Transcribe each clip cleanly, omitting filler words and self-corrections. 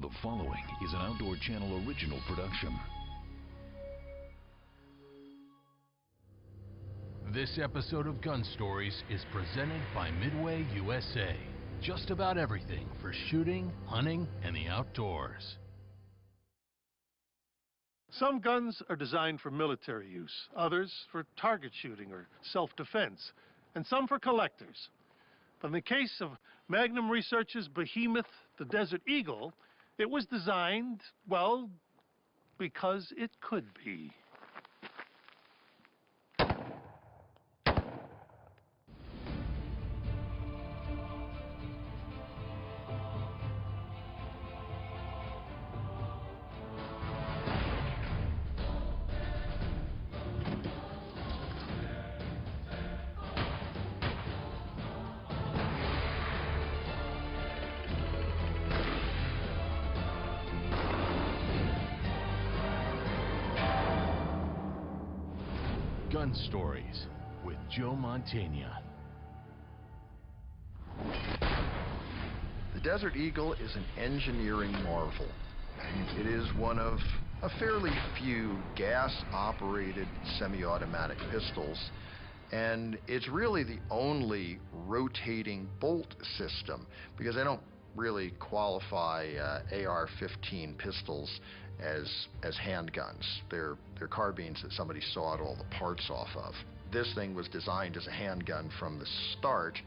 The following is an Outdoor Channel original production. This episode of Gun Stories is presented by Midway USA. Just about everything for shooting, hunting, and the outdoors. Some guns are designed for military use, others for target shooting or self-defense, and some for collectors. But in the case of Magnum Research's behemoth, the Desert Eagle, it was designed, well, because it could be. Gun Stories with Joe Mantegna. The Desert Eagle is an engineering marvel. It is one of a fairly few gas-operated semi-automatic pistols, and it's really the only rotating bolt system, because they don't really qualify AR-15 pistols as handguns. They're carbines that somebody sawed all the parts off of. This thing was designed as a handgun from the start,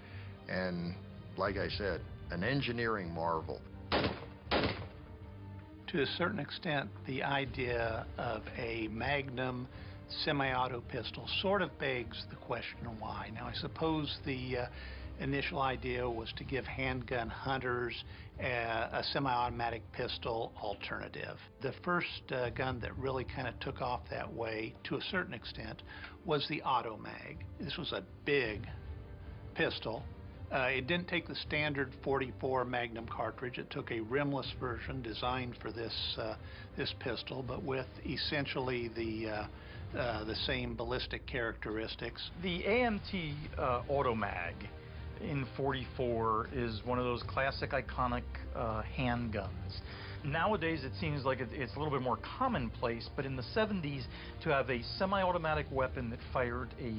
and like I said, an engineering marvel. To a certain extent, the idea of a Magnum semi-auto pistol sort of begs the question of why. Now, I suppose the initial idea was to give handgun hunters a semi-automatic pistol alternative. The first gun that really kind of took off that way, to a certain extent, was the Automag. This was a big pistol. It didn't take the standard .44 Magnum cartridge. It took a rimless version designed for this pistol, but with essentially the same ballistic characteristics. The AMT Automag in .44 is one of those classic iconic handguns. Nowadays it seems like it's a little bit more commonplace, but in the 70s to have a semi-automatic weapon that fired a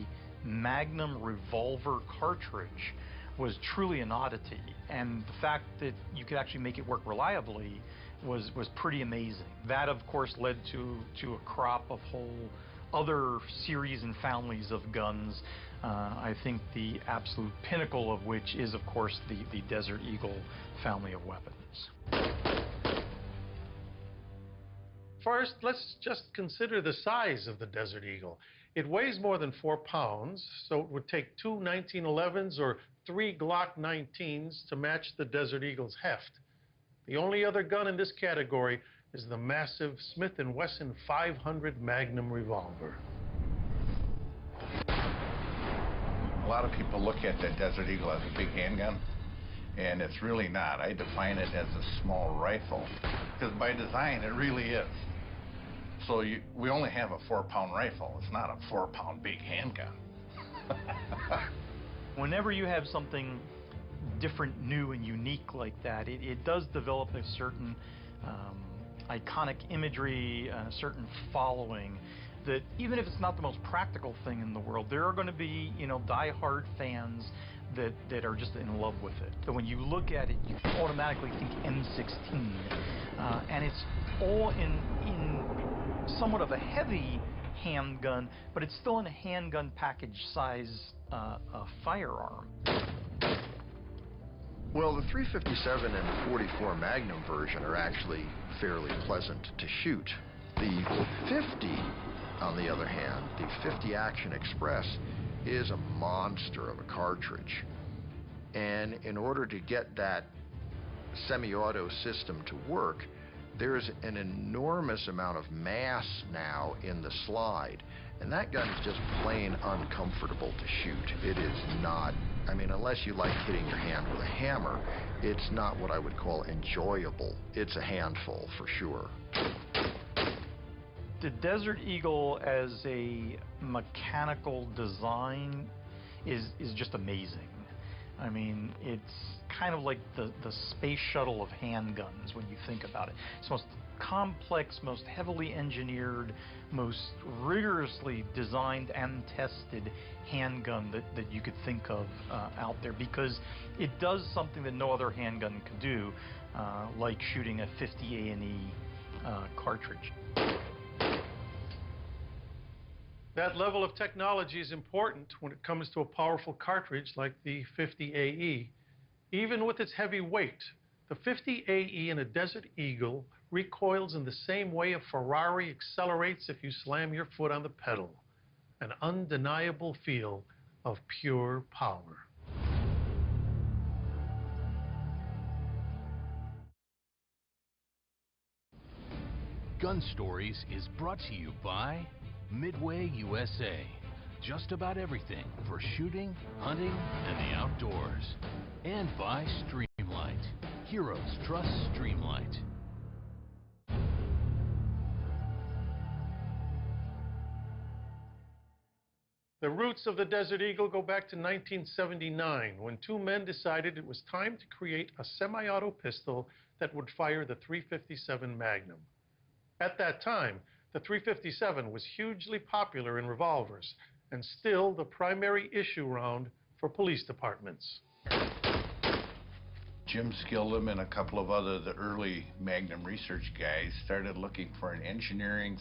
Magnum revolver cartridge was truly an oddity, and the fact that you could actually make it work reliably was pretty amazing. That of course led to a crop of whole other series and families of guns. I think the absolute pinnacle of which is, of course, the Desert Eagle family of weapons. First, let's just consider the size of the Desert Eagle. It weighs more than 4 pounds, so it would take 2 1911s or 3 Glock 19s to match the Desert Eagle's heft. The only other gun in this category is the massive Smith & Wesson 500 Magnum revolver. A lot of people look at the Desert Eagle as a big handgun, and it's really not. I define it as a small rifle, because by design it really is. So we only have a 4-pound rifle. It's not a 4-pound big handgun. Whenever you have something different, new, and unique like that, it does develop a certain iconic imagery, a certain following, that even if it's not the most practical thing in the world, there are going to be, die-hard fans that are just in love with it. So when you look at it, you automatically think M16, and it's all in somewhat of a heavy handgun, but it's still in a handgun package size firearm. Well, the .357 and the .44 Magnum version are actually fairly pleasant to shoot. The 50, on the other hand, the 50 Action Express, is a monster of a cartridge. And in order to get that semi-auto system to work, there's an enormous amount of mass now in the slide. And that gun is just plain uncomfortable to shoot. It is not, unless you like hitting your hand with a hammer, it's not what I would call enjoyable. It's a handful for sure. The Desert Eagle as a mechanical design is just amazing. I mean, it's kind of like the space shuttle of handguns when you think about it. It's the most complex, most heavily engineered, most rigorously designed and tested handgun that you could think of out there, because it does something that no other handgun could do, like shooting a 50 A&E cartridge. That level of technology is important when it comes to a powerful cartridge like the 50 AE. Even with its heavy weight, the 50 AE in a Desert Eagle recoils in the same way a Ferrari accelerates if you slam your foot on the pedal. An undeniable feel of pure power. Gun Stories is brought to you by Midway USA. Just about everything for shooting, hunting, and the outdoors. And by Streamlight. Heroes trust Streamlight. The roots of the Desert Eagle go back to 1979, when two men decided it was time to create a semi-auto pistol that would fire the .357 Magnum. At that time, the .357 was hugely popular in revolvers, and still the primary issue round for police departments. Jim Skildum and a couple of the early Magnum research guys started looking for an engineering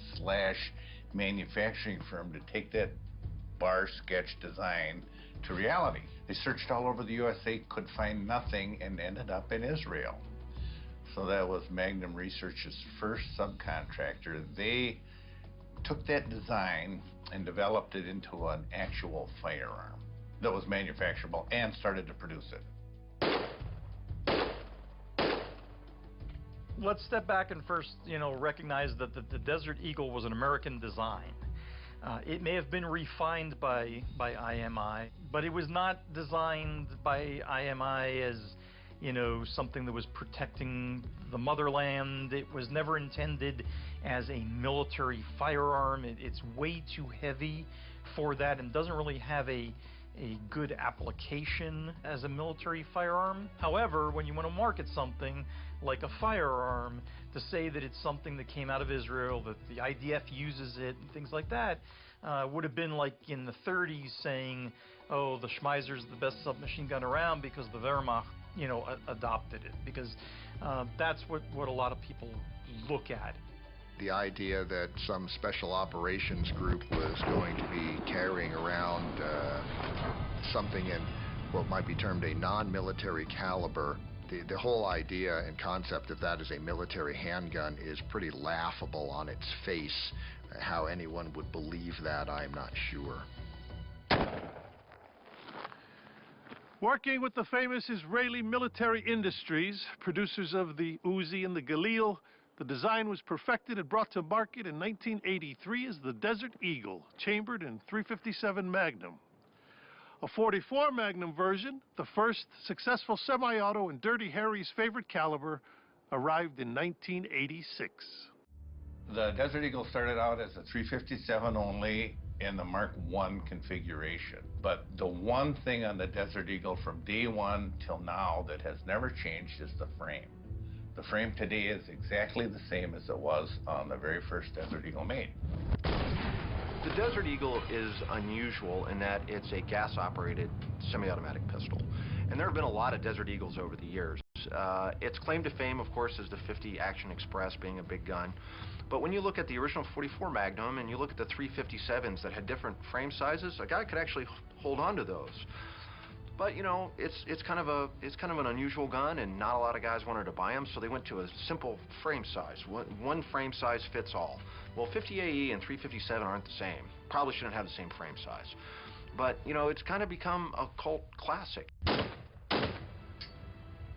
/ manufacturing firm to take that bar sketch design to reality. They searched all over the USA, could find nothing, and ended up in Israel. So that was Magnum Research's first subcontractor. They took that design and developed it into an actual firearm that was manufacturable and started to produce it. Let's step back and first, recognize that the Desert Eagle was an American design. It may have been refined by IMI, but it was not designed by IMI as, something that was protecting the motherland. It was never intended as a military firearm. It's way too heavy for that and doesn't really have a good application as a military firearm. However, when you want to market something like a firearm, to say that it's something that came out of Israel, that the IDF uses it, and things like that, would have been like in the 30s saying, oh, the Schmeisser's the best submachine gun around because the Wehrmacht, adopted it, because that's what a lot of people look at. The idea that some special operations group was going to be carrying around something in what might be termed a non-military caliber, the whole idea and concept of that as a military handgun is pretty laughable on its face. How anyone would believe that, I'm not sure. Working with the famous Israeli military industries, producers of the Uzi and the Galil, the design was perfected and brought to market in 1983 as the Desert Eagle, chambered in .357 Magnum. A .44 Magnum version, the first successful semi-auto in Dirty Harry's favorite caliber, arrived in 1986. The Desert Eagle started out as a .357 only in the Mark I configuration. But the one thing on the Desert Eagle from day one till now that has never changed is the frame. The frame today is exactly the same as it was on the very first Desert Eagle made. The Desert Eagle is unusual in that it's a gas-operated semi-automatic pistol. And there have been a lot of Desert Eagles over the years. Its claim to fame, of course, is the 50 Action Express being a big gun. But when you look at the original .44 Magnum and you look at the .357s that had different frame sizes, a guy could actually hold on to those. But it's kind of an unusual gun, and not a lot of guys wanted to buy them, so they went to a simple frame size. One frame size fits all. Well, 50 AE and .357 aren't the same. Probably shouldn't have the same frame size. But it's kind of become a cult classic.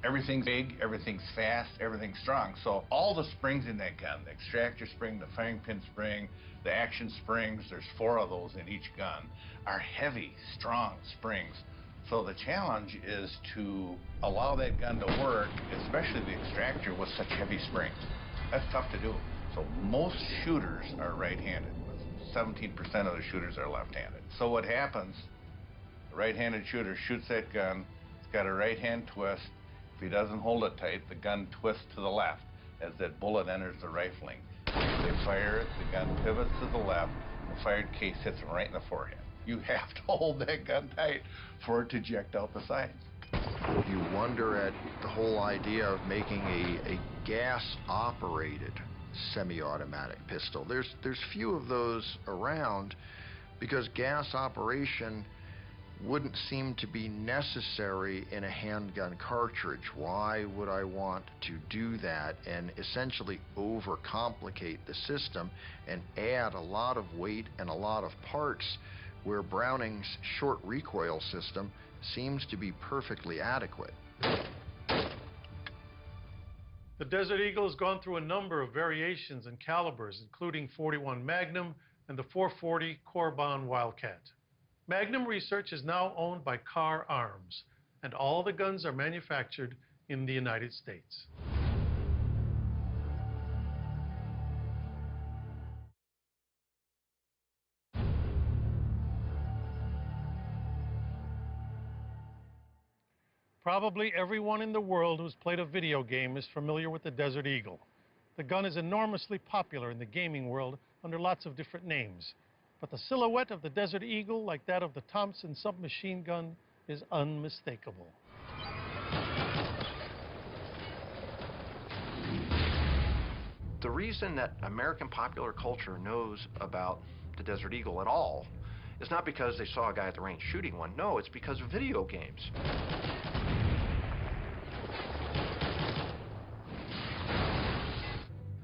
Everything's big, everything's fast, everything's strong. So all the springs in that gun, the extractor spring, the firing pin spring, the action springs, there's 4 of those in each gun, are heavy, strong springs. So the challenge is to allow that gun to work, especially the extractor, with such heavy springs. That's tough to do. So most shooters are right-handed. 17% of the shooters are left-handed. So what happens, the right-handed shooter shoots that gun, got a right-hand twist. If he doesn't hold it tight, the gun twists to the left as that bullet enters the rifling. They fire it, the gun pivots to the left, the fired case hits him right in the forehead. You have to hold that gun tight for it to eject out the sides. You wonder at the whole idea of making a gas-operated semi-automatic pistol. There's few of those around because gas operation wouldn't seem to be necessary in a handgun cartridge. Why would I want to do that and essentially overcomplicate the system and add a lot of weight and a lot of parts where Browning's short recoil system seems to be perfectly adequate? The Desert Eagle has gone through a number of variations and calibers, including .41 Magnum and the .440 Corbon Wildcat. Magnum Research is now owned by Kahr Arms, and all the guns are manufactured in the United States. Probably everyone in the world who's played a video game is familiar with the Desert Eagle. The gun is enormously popular in the gaming world under lots of different names. But the silhouette of the Desert Eagle, like that of the Thompson submachine gun, is unmistakable. The reason that American popular culture knows about the Desert Eagle at all is not because they saw a guy at the range shooting one. No, it's because of video games.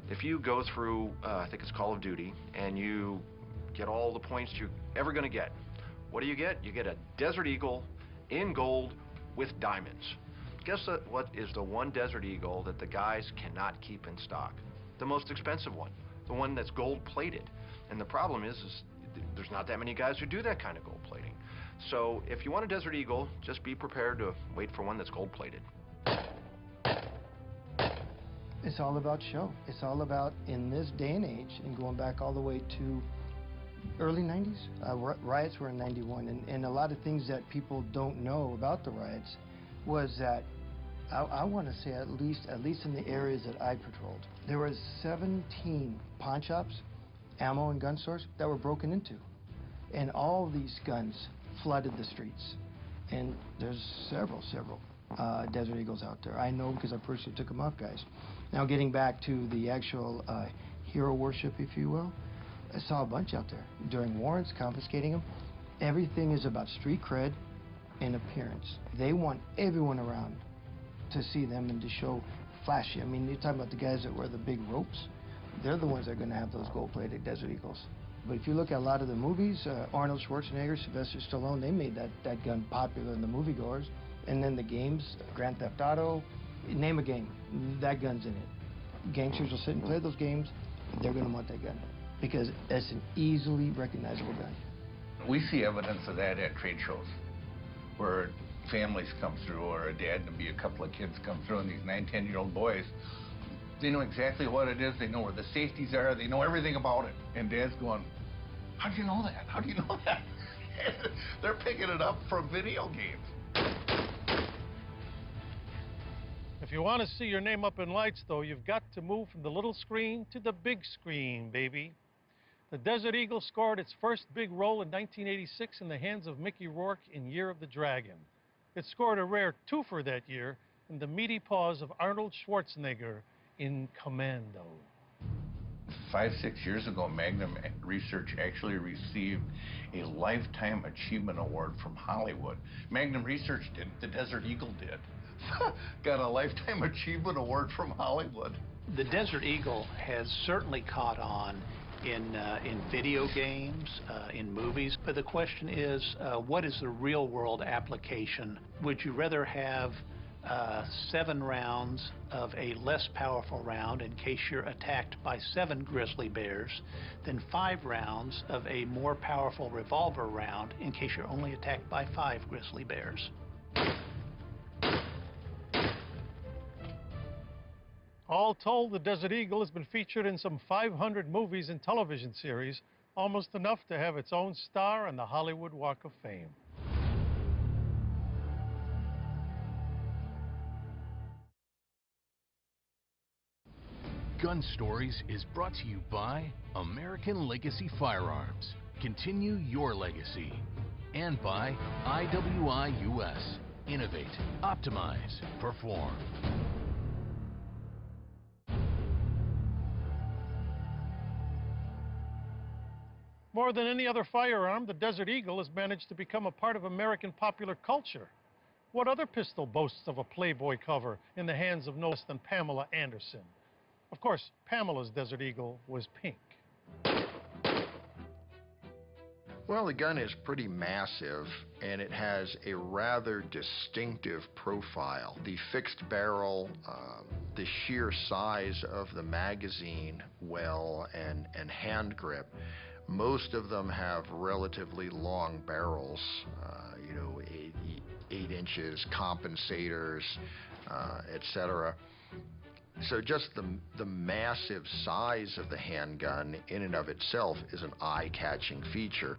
If you go through, I think it's Call of Duty, and you get all the points you're ever going to get, what do? You get a Desert Eagle in gold with diamonds. Guess what is the one Desert Eagle that the guys cannot keep in stock? The most expensive one, the one that's gold plated. And the problem is there's not that many guys who do that kind of gold plating. So if you want a Desert Eagle, just be prepared to wait for one that's gold plated. It's all about show. It's all about, in this day and age, and going back all the way to early 90s, riots were in 91, and a lot of things that people don't know about the riots was that, I want to say at least in the areas that I patrolled, there were 17 pawn shops, ammo and gun stores that were broken into. And all these guns flooded the streets. And there's several Desert Eagles out there. I know because I personally took them off, guys. Now getting back to the actual hero worship, if you will, I saw a bunch out there during warrants, confiscating them. Everything is about street cred and appearance. They want everyone around to see them and to show flashy. I mean, you're talking about the guys that wear the big ropes. They're the ones that are going to have those gold-plated Desert Eagles. But if you look at a lot of the movies, Arnold Schwarzenegger, Sylvester Stallone, they made that gun popular in the moviegoers. And then the games, Grand Theft Auto, name a game, that gun's in it. Gangsters will sit and play those games, they're going to want that gun because it's an easily recognizable gun. We see evidence of that at trade shows where families come through, or a dad and a couple of kids come through, and these 9, 10-year-old boys, they know exactly what it is, they know where the safeties are, they know everything about it. And Dad's going, how do you know that? How do you know that? They're picking it up from video games. If you want to see your name up in lights, though, you've got to move from the little screen to the big screen, baby. The Desert Eagle scored its first big role in 1986 in the hands of Mickey Rourke in Year of the Dragon. It scored a rare twofer that year in the meaty paws of Arnold Schwarzenegger in Commando. 5, 6 years ago, Magnum Research actually received a Lifetime Achievement Award from Hollywood. Magnum Research did, the Desert Eagle did. Got a Lifetime Achievement Award from Hollywood. The Desert Eagle has certainly caught on in video games, in movies, but the question is, what is the real-world application? Would you rather have 7 rounds of a less powerful round in case you're attacked by 7 grizzly bears than 5 rounds of a more powerful revolver round in case you're only attacked by 5 grizzly bears? All told, the Desert Eagle has been featured in some 500 movies and television series, almost enough to have its own star on the Hollywood Walk of Fame. Gun Stories is brought to you by American Legacy Firearms. Continue your legacy. And by IWI US. Innovate, optimize, perform. More than any other firearm, the Desert Eagle has managed to become a part of American popular culture. What other pistol boasts of a Playboy cover in the hands of no less than Pamela Anderson? Of course, Pamela's Desert Eagle was pink. Well, the gun is pretty massive, and it has a rather distinctive profile. The fixed barrel, the sheer size of the magazine well and hand grip. Most of them have relatively long barrels, 8 inches, compensators, etc. So just the massive size of the handgun in and of itself is an eye-catching feature.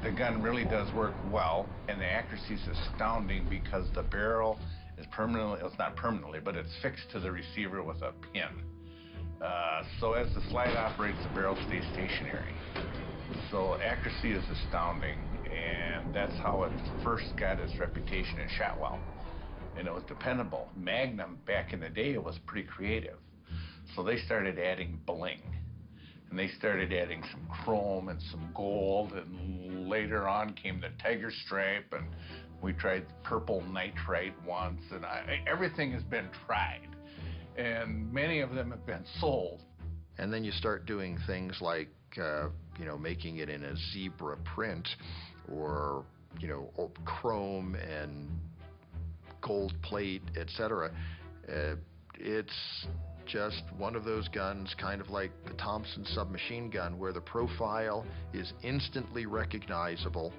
The gun really does work well, and the accuracy is astounding because the barrel is permanently, it's not permanently, but it's fixed to the receiver with a pin. So as the slide operates, the barrel stays stationary. So accuracy is astounding, and that's how it first got its reputation and shot well. And it was dependable. Magnum, back in the day, it was pretty creative. So they started adding bling. And they started adding some chrome and some gold, and later on came the tiger stripe, and we tried purple nitrite once, and everything has been tried, and many of them have been sold. And then you start doing things like, making it in a zebra print, or, chrome and gold plate, etc. It's just one of those guns, kind of like the Thompson submachine gun, where the profile is instantly recognizable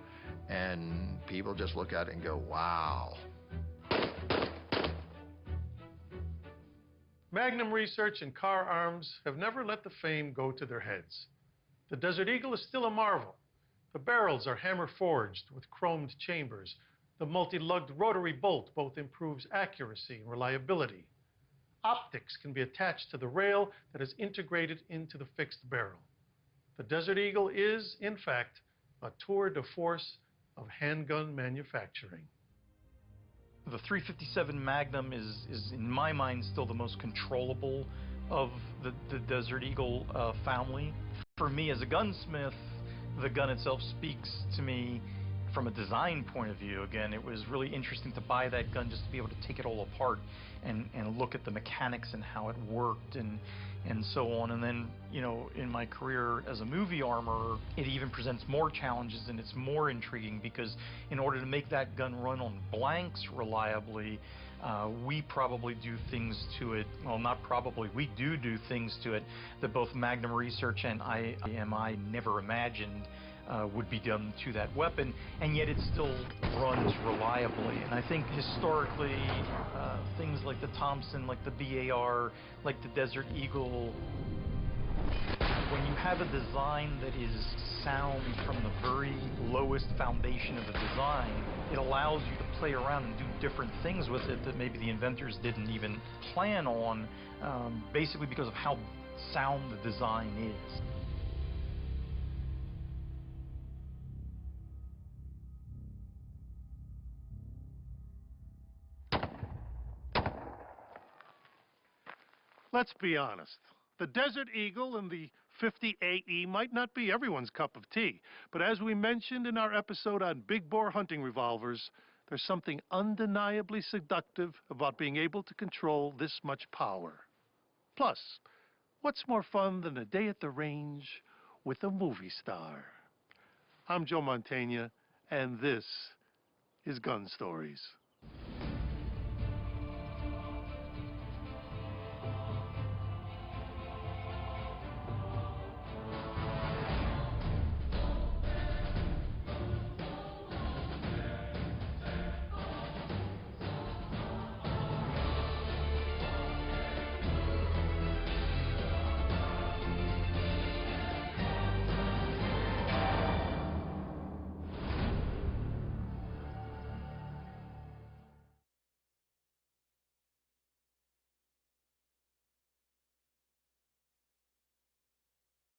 and people just look at it and go, wow. Magnum Research and Kahr Arms have never let the fame go to their heads. The Desert Eagle is still a marvel. The barrels are hammer forged with chromed chambers. The multi-lugged rotary bolt both improves accuracy and reliability. Optics can be attached to the rail that is integrated into the fixed barrel. The Desert Eagle is, in fact, a tour de force of handgun manufacturing. The .357 Magnum is in my mind, still the most controllable of the Desert Eagle family. For me as a gunsmith, the gun itself speaks to me from a design point of view. Again, it was really interesting to buy that gun just to be able to take it all apart and look at the mechanics and how it worked and so on. And then, in my career as a movie armorer, it even presents more challenges, and it's more intriguing because in order to make that gun run on blanks reliably, we probably do things to it, well, not probably, we do things to it that both Magnum Research and IMI never imagined would be done to that weapon, and yet it still runs reliably. And I think historically, things like the Thompson, like the BAR, like the Desert Eagle, when you have a design that is sound from the very lowest foundation of the design, it allows you to play around and do different things with it that maybe the inventors didn't even plan on, basically because of how sound the design is. Let's be honest. The Desert Eagle and the 50 AE might not be everyone's cup of tea, but as we mentioned in our episode on big bore hunting revolvers, there's something undeniably seductive about being able to control this much power. Plus, what's more fun than a day at the range with a movie star? I'm Joe Mantegna, and this is Gun Stories.